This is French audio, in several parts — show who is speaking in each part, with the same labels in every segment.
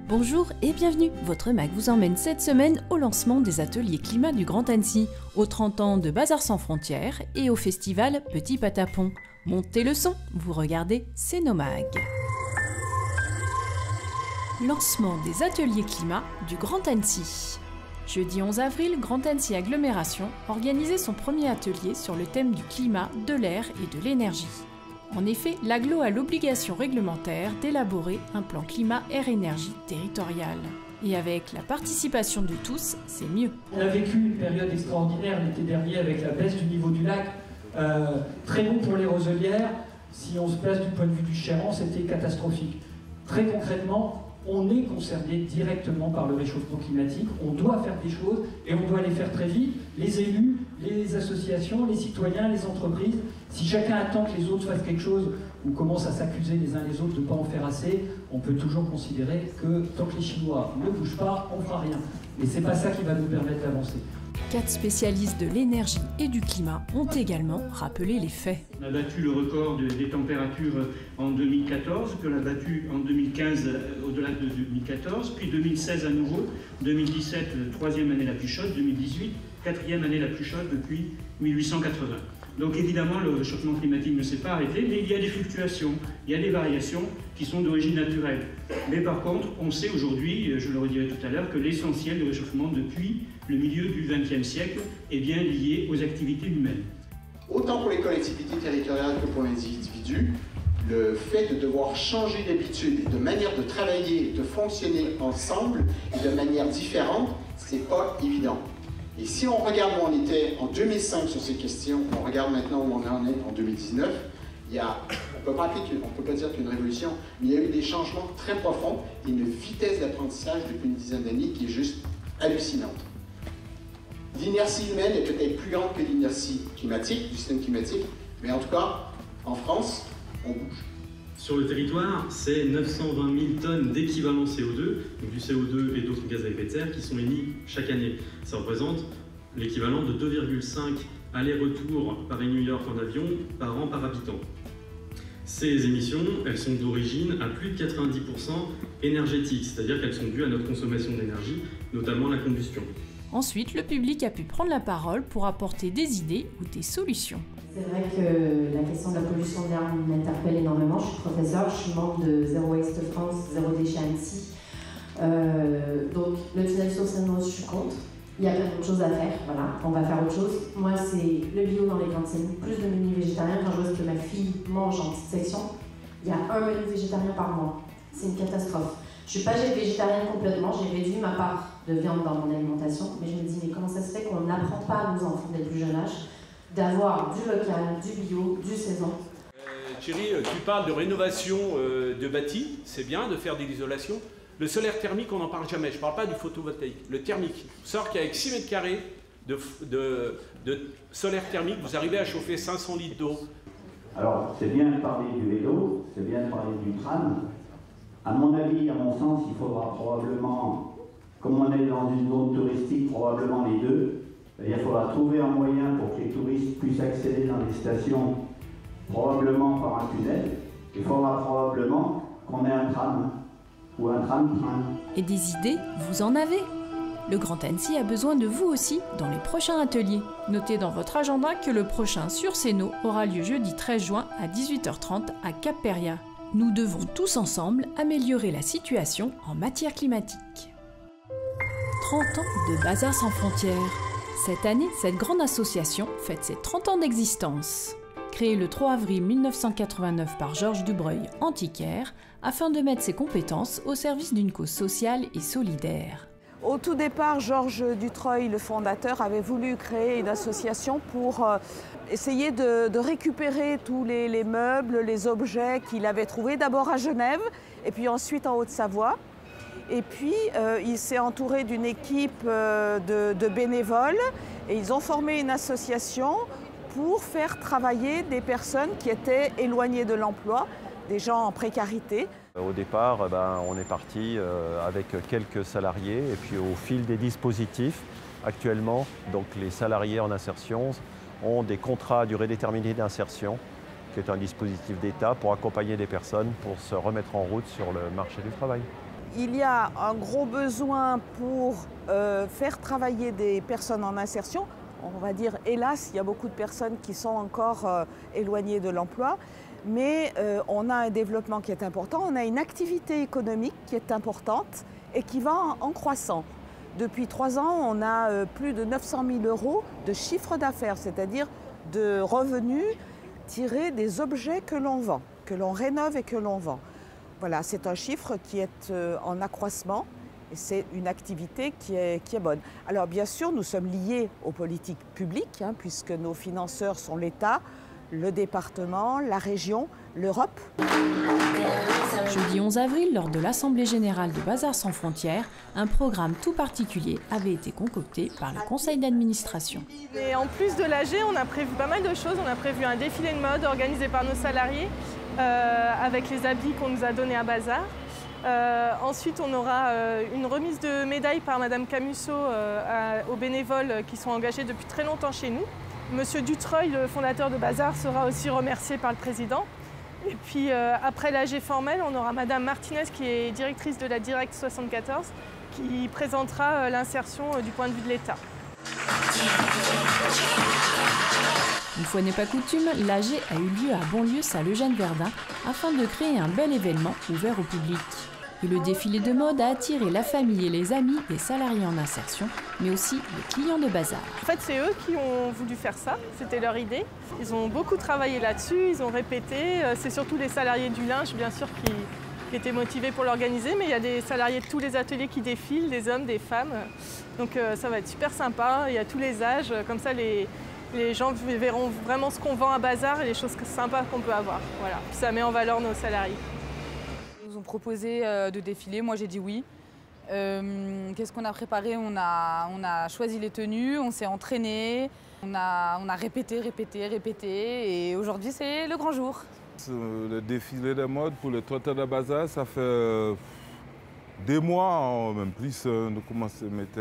Speaker 1: Bonjour et bienvenue, votre MAC vous emmène cette semaine au lancement des ateliers climat du Grand Annecy, aux 30 ans de Bazar sans frontières et au festival Petit Patapon. Montez le son, vous regardez, c'est nos MAG. Lancement des ateliers climat du Grand Annecy. Jeudi 11 avril, Grand Annecy Agglomération organisait son premier atelier sur le thème du climat, de l'air et de l'énergie. En effet, l'agglo a l'obligation réglementaire d'élaborer un plan climat-air-énergie territorial. Et avec la participation de tous, c'est mieux.
Speaker 2: On a vécu une période extraordinaire l'été dernier avec la baisse du niveau du lac. Très bon pour les roselières. Si on se place du point de vue du Chéran, c'était catastrophique. Très concrètement, on est concerné directement par le réchauffement climatique. On doit faire des choses et on doit les faire très vite. Les élus, les associations, les citoyens, les entreprises. Si chacun attend que les autres fassent quelque chose ou commence à s'accuser les uns les autres de ne pas en faire assez, on peut toujours considérer que tant que les Chinois ne bougent pas, on ne fera rien. Mais ce n'est pas ça qui va nous permettre d'avancer.
Speaker 1: 4 spécialistes de l'énergie et du climat ont également rappelé les faits.
Speaker 3: On a battu le record des températures en 2014, que l'on a battu en 2015 au-delà de 2014, puis 2016 à nouveau, 2017 troisième année la plus chaude, 2018 quatrième année la plus chaude depuis 1880. Donc évidemment le réchauffement climatique ne s'est pas arrêté, mais il y a des fluctuations, il y a des variations qui sont d'origine naturelle. Mais par contre, on sait aujourd'hui, je le redirai tout à l'heure, que l'essentiel du réchauffement depuis le milieu du XXe siècle est bien lié aux activités humaines.
Speaker 4: Autant pour les collectivités territoriales que pour les individus, le fait de devoir changer d'habitude et de manière de travailler, de fonctionner ensemble et de manière différente, c'est pas évident. Et si on regarde où on était en 2005 sur ces questions, on regarde maintenant où on en est en 2019, on ne peut pas dire qu'il y a une révolution, mais il y a eu des changements très profonds et une vitesse d'apprentissage depuis une dizaine d'années qui est juste hallucinante. L'inertie humaine est peut-être plus grande que l'inertie climatique, du système climatique, mais en tout cas, en France, on bouge.
Speaker 5: Sur le territoire, c'est 920 000 tonnes d'équivalent CO2, donc du CO2 et d'autres gaz à effet de serre qui sont émis chaque année. Ça représente l'équivalent de 2,5 allers-retours Paris-New York en avion par an par habitant. Ces émissions, elles sont d'origine à plus de 90% énergétiques, c'est-à-dire qu'elles sont dues à notre consommation d'énergie, notamment la combustion.
Speaker 1: Ensuite, le public a pu prendre la parole pour apporter des idées ou des solutions.
Speaker 6: C'est vrai que la question de la pollution de l'air m'interpelle énormément. Je suis professeure, je suis membre de Zéro Waste France, Zéro Déchet Annecy. Donc le tunnel sur Seine-Nord, je suis contre. Il y a plein d'autres choses à faire, voilà, on va faire autre chose. Moi, c'est le bio dans les cantines, plus de menus végétariens. Quand je vois ce que ma fille mange en petite section, il y a un menu végétarien par mois. C'est une catastrophe. Je ne suis pas végétarienne complètement, j'ai réduit ma part de viande dans mon alimentation, mais je me dis, mais comment ça se fait qu'on n'apprend pas à nos enfants dès le plus jeune âge d'avoir du local, du bio, du saison.
Speaker 7: Thierry, tu parles de rénovation de bâtis, c'est bien de faire de l'isolation. Le solaire thermique, on n'en parle jamais, je ne parle pas du photovoltaïque, le thermique. Sort qu'avec 6 mètres carrés de solaire thermique, vous arrivez à chauffer 500 litres d'eau.
Speaker 8: Alors, c'est bien de parler du vélo, c'est bien de parler du tram. À mon avis, à mon sens, il faudra probablement, comme on est dans une zone touristique, probablement les deux. Il faudra trouver un moyen pour que les touristes puissent accéder dans les stations, probablement par un tunnel. Il faudra probablement qu'on ait un tram ou un tram-train.
Speaker 1: Et des idées, vous en avez? Le Grand Annecy a besoin de vous aussi dans les prochains ateliers. Notez dans votre agenda que le prochain sur Céno aura lieu jeudi 13 juin à 18h30 à Cap-Péria. Nous devons tous ensemble améliorer la situation en matière climatique. 30 ans de Bazar sans frontières. Cette année, cette grande association fête ses 30 ans d'existence. Créée le 3 avril 1989 par Georges Dubreuil, antiquaire, afin de mettre ses compétences au service d'une cause sociale et solidaire.
Speaker 9: Au tout départ, Georges Dutreuil, le fondateur, avait voulu créer une association pour essayer de récupérer tous les meubles, les objets qu'il avait trouvés, d'abord à Genève et puis ensuite en Haute-Savoie. Et puis, il s'est entouré d'une équipe de bénévoles et ils ont formé une association pour faire travailler des personnes qui étaient éloignées de l'emploi, des gens en précarité.
Speaker 10: Au départ, on est parti avec quelques salariés et puis au fil des dispositifs, actuellement, donc les salariés en insertion ont des contrats à durée déterminée d'insertion, qui est un dispositif d'État pour accompagner des personnes pour se remettre en route sur le marché du travail.
Speaker 9: Il y a un gros besoin pour faire travailler des personnes en insertion. On va dire, hélas, il y a beaucoup de personnes qui sont encore éloignées de l'emploi, mais on a un développement qui est important, on a une activité économique qui est importante et qui va en croissant. Depuis 3 ans, on a plus de 900 000 € de chiffre d'affaires, c'est-à-dire de revenus tirés des objets que l'on vend, que l'on rénove et que l'on vend. Voilà, c'est un chiffre qui est en accroissement. Et c'est une activité qui est bonne. Alors bien sûr, nous sommes liés aux politiques publiques, puisque nos financeurs sont l'État, le département, la région, l'Europe.
Speaker 1: Jeudi 11 avril, lors de l'Assemblée générale de Bazar sans frontières, un programme tout particulier avait été concocté par le conseil d'administration.
Speaker 11: Et en plus de l'AG, on a prévu pas mal de choses. On a prévu un défilé de mode organisé par nos salariés avec les habits qu'on nous a donnés à Bazar. Ensuite, on aura une remise de médailles par Madame Camusso aux bénévoles qui sont engagés depuis très longtemps chez nous. Monsieur Dutreuil, le fondateur de Bazar, sera aussi remercié par le président. Et puis après l'AG formel, on aura Madame Martinez qui est directrice de la Direct 74 qui présentera l'insertion du point de vue de l'État.
Speaker 1: Une fois n'est pas coutume, l'AG a eu lieu à Bonlieu-Saint-Eugène-Verdun afin de créer un bel événement ouvert au public. Et le défilé de mode a attiré la famille et les amis des salariés en insertion, mais aussi les clients de Bazar.
Speaker 11: En fait, c'est eux qui ont voulu faire ça, c'était leur idée. Ils ont beaucoup travaillé là-dessus, ils ont répété. C'est surtout les salariés du linge, bien sûr, qui étaient motivés pour l'organiser, mais il y a des salariés de tous les ateliers qui défilent, des hommes, des femmes. Donc ça va être super sympa, il y a tous les âges, comme ça les gens verront vraiment ce qu'on vend à Bazar et les choses sympas qu'on peut avoir. Voilà. Puis ça met en valeur nos salariés.
Speaker 12: Ils nous ont proposé de défiler, moi j'ai dit oui. Qu'est-ce qu'on a préparé? On a choisi les tenues, on s'est entraîné, on a répété, et aujourd'hui c'est le grand jour.
Speaker 13: Le défilé de mode pour le trottoir de Bazar, ça fait 2 mois, même plus, nous commençons à mettre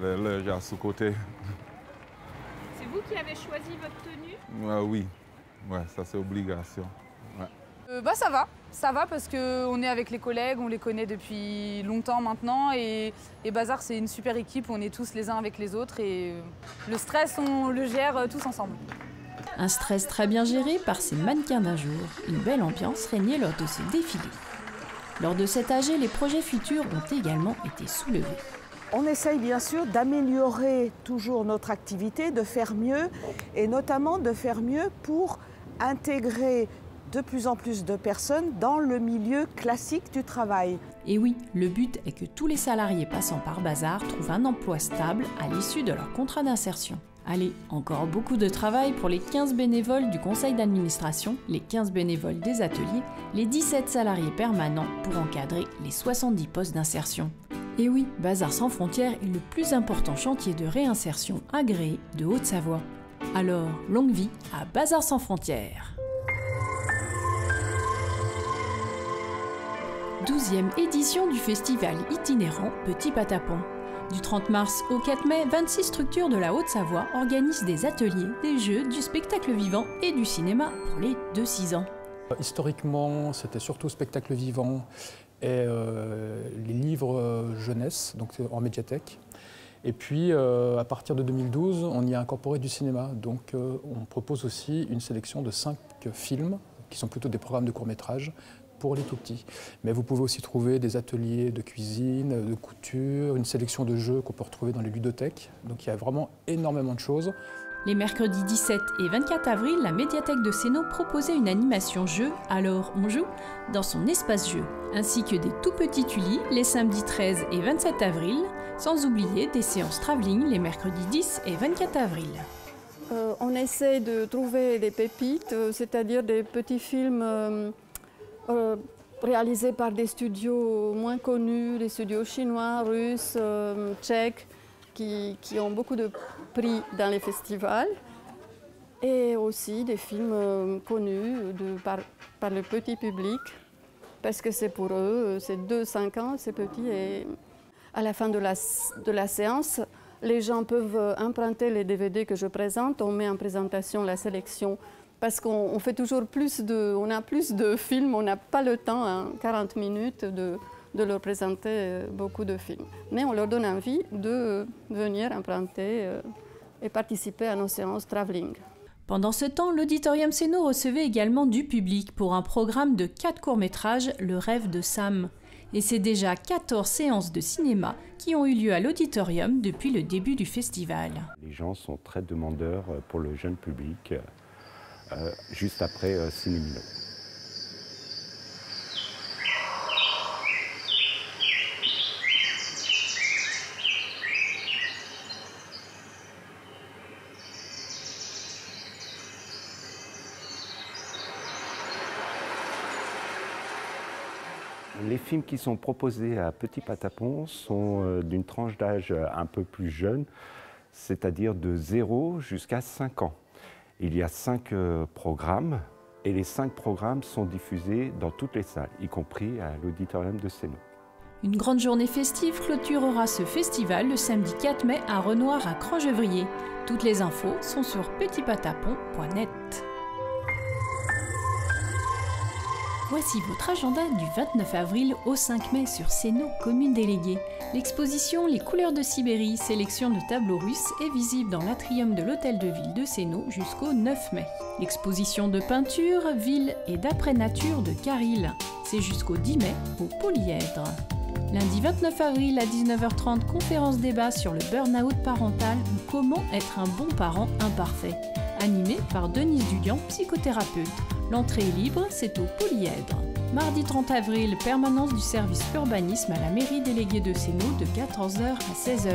Speaker 13: le linge sous côté.
Speaker 14: C'est vous qui avez choisi votre tenue?
Speaker 13: Oui, ouais, ça c'est obligation. Ouais.
Speaker 12: Ça va parce qu'on est avec les collègues, on les connaît depuis longtemps maintenant et Bazar c'est une super équipe, on est tous les uns avec les autres et le stress on le gère tous ensemble.
Speaker 1: Un stress très bien géré par ces mannequins d'un jour. Une belle ambiance régnait lors de ce défilé. Lors de cet AG, les projets futurs ont également été soulevés.
Speaker 9: On essaye bien sûr d'améliorer toujours notre activité, de faire mieux et notamment de faire mieux pour intégrer de plus en plus de personnes dans le milieu classique du travail.
Speaker 1: Et oui, le but est que tous les salariés passant par Bazar trouvent un emploi stable à l'issue de leur contrat d'insertion. Allez, encore beaucoup de travail pour les 15 bénévoles du conseil d'administration, les 15 bénévoles des ateliers, les 17 salariés permanents pour encadrer les 70 postes d'insertion. Et oui, Bazar sans frontières est le plus important chantier de réinsertion agréé de Haute-Savoie. Alors, longue vie à Bazar sans frontières. 12e édition du festival itinérant Petit Patapon. Du 30 mars au 4 mai, 26 structures de la Haute-Savoie organisent des ateliers, des jeux, du spectacle vivant et du cinéma pour les 2-6 ans.
Speaker 15: Historiquement, c'était surtout spectacle vivant et les livres jeunesse, donc en médiathèque. Et puis, à partir de 2012, on y a incorporé du cinéma. Donc, on propose aussi une sélection de 5 films, qui sont plutôt des programmes de court-métrage, pour les tout-petits. Mais vous pouvez aussi trouver des ateliers de cuisine, de couture, une sélection de jeux qu'on peut retrouver dans les ludothèques. Donc il y a vraiment énormément de choses.
Speaker 1: Les mercredis 17 et 24 avril, la médiathèque de Sénaux proposait une animation jeu « Alors on joue » dans son espace jeu, ainsi que des tout petits tulis les samedis 13 et 27 avril, sans oublier des séances travelling les mercredis 10 et 24 avril.
Speaker 16: On essaie de trouver des pépites, c'est-à-dire des petits films réalisés par des studios moins connus, des studios chinois, russes, tchèques, qui ont beaucoup de prix dans les festivals. Et aussi des films connus par le petit public, parce que c'est pour eux, c'est 2-5 ans, c'est petit. Et à la fin de la séance, les gens peuvent emprunter les DVD que je présente. On met en présentation la sélection parce qu'on fait toujours on a plus de films, on n'a pas le temps, hein, 40 minutes, de leur présenter beaucoup de films. Mais on leur donne envie de venir emprunter et participer à nos séances travelling.
Speaker 1: Pendant ce temps, l'Auditorium Céno recevait également du public pour un programme de 4 courts-métrages, Le rêve de Sam. Et c'est déjà 14 séances de cinéma qui ont eu lieu à l'Auditorium depuis le début du festival.
Speaker 17: Les gens sont très demandeurs pour le jeune public, juste après Cinémino. Les films qui sont proposés à Petit Patapon sont d'une tranche d'âge un peu plus jeune, c'est-à-dire de 0 jusqu'à 5 ans. Il y a 5 programmes et les 5 programmes sont diffusés dans toutes les salles, y compris à l'Auditorium de Céno.
Speaker 1: Une grande journée festive clôturera ce festival le samedi 4 mai à Renoir à Crangevrier. Toutes les infos sont sur petitpatapon.net. Voici votre agenda du 29 avril au 5 mai sur Céno, commune déléguée. L'exposition Les couleurs de Sibérie, sélection de tableaux russes, est visible dans l'atrium de l'Hôtel de Ville de Céno jusqu'au 9 mai. L'exposition de peinture, ville et d'après-nature de Caril, c'est jusqu'au 10 mai au Polyèdre. Lundi 29 avril à 19h30, conférence débat sur le burn-out parental ou comment être un bon parent imparfait. Animé par Denise Dulian, psychothérapeute. L'entrée est libre, c'est au Polyèdre. Mardi 30 avril, permanence du service urbanisme à la mairie déléguée de Céno de 14h à 16h.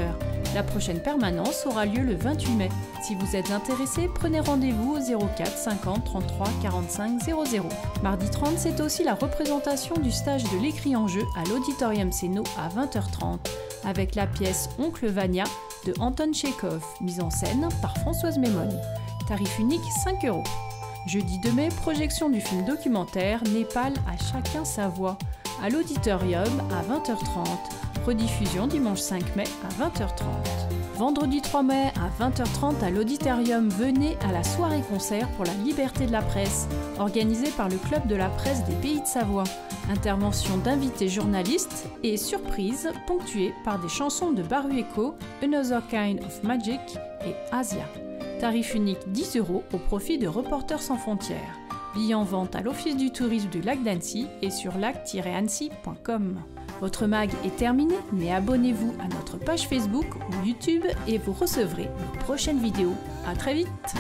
Speaker 1: La prochaine permanence aura lieu le 28 mai. Si vous êtes intéressé, prenez rendez-vous au 04 50 33 45 00. Mardi 30, c'est aussi la représentation du stage de l'écrit en jeu à l'Auditorium Céno à 20h30, avec la pièce Oncle Vania de Anton Tchekhov, mise en scène par Françoise Mémone. Tarif unique 5 €. Jeudi 2 mai, projection du film documentaire Népal à chacun sa voix à l'Auditorium à 20h30. Rediffusion dimanche 5 mai à 20h30. Vendredi 3 mai à 20h30 à l'Auditorium, venez à la soirée-concert pour la liberté de la presse, organisée par le Club de la presse des Pays de Savoie. Intervention d'invités journalistes et surprises ponctuées par des chansons de Barueco, Another Kind of Magic et Asia. Tarif unique 10 € au profit de Reporters sans frontières. Billets en vente à l'Office du tourisme du lac d'Annecy et sur lac-annecy.com. Votre mag est terminé, mais abonnez-vous à notre page Facebook ou YouTube et vous recevrez nos prochaines vidéos. À très vite!